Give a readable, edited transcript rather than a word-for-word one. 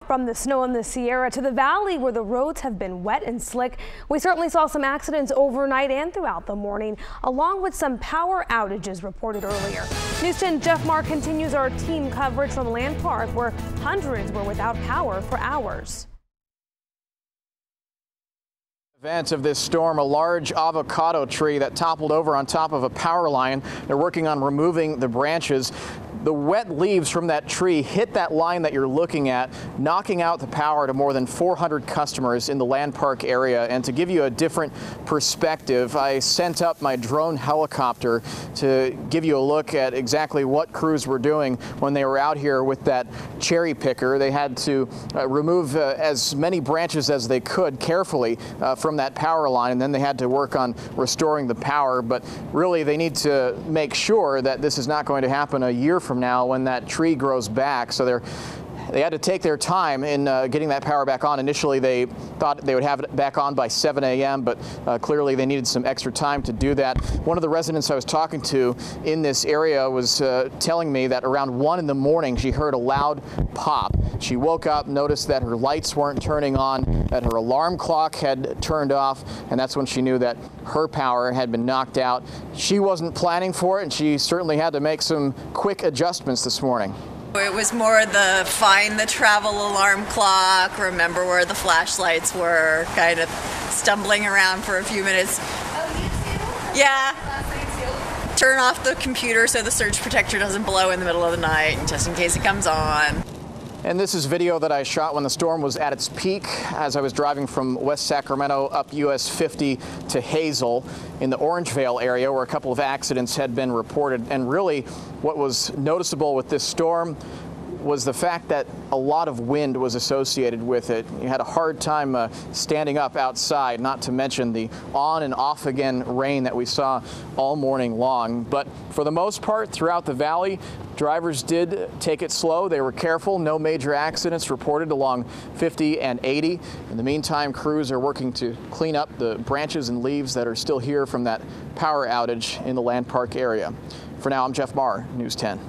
From the snow in the Sierra to the valley where the roads have been wet and slick, we certainly saw some accidents overnight and throughout the morning, along with some power outages reported earlier. News 10 Jeff Maher continues our team coverage from Land Park, where hundreds were without power for hours. Events of this storm, a large avocado tree that toppled over on top of a power line. They're working on removing the branches. The wet leaves from that tree hit that line that you're looking at, knocking out the power to more than 400 customers in the Land Park area. And to give you a different perspective, I sent up my drone helicopter to give you a look at exactly what crews were doing when they were out here with that cherry picker. They had to remove as many branches as they could carefully from that power line, and then they had to work on restoring the power. But really, they need to make sure that this is not going to happen a year from now when that tree grows back. So they had to take their time in getting that power back on. Initially, they thought they would have it back on by 7 a.m., but clearly they needed some extra time to do that. One of the residents I was talking to in this area was telling me that around 1 in the morning, she heard a loud pop. She woke up, noticed that her lights weren't turning on, that her alarm clock had turned off, and that's when she knew that her power had been knocked out. She wasn't planning for it, and she certainly had to make some quick adjustments this morning. It was more the find the travel alarm clock, remember where the flashlights were, kind of stumbling around for a few minutes. Yeah. Turn off the computer so the surge protector doesn't blow in the middle of the night, just in case it comes on. And this is video that I shot when the storm was at its peak as I was driving from West Sacramento up US 50 to Hazel in the Orangevale area, where a couple of accidents had been reported. And really what was noticeable with this storm was the fact that a lot of wind was associated with it. You had a hard time standing up outside, not to mention the on and off again rain that we saw all morning long. But for the most part, throughout the valley, drivers did take it slow. They were careful. No major accidents reported along 50 and 80. In the meantime, crews are working to clean up the branches and leaves that are still here from that power outage in the Land Park area. For now, I'm Jeff Maher, News 10.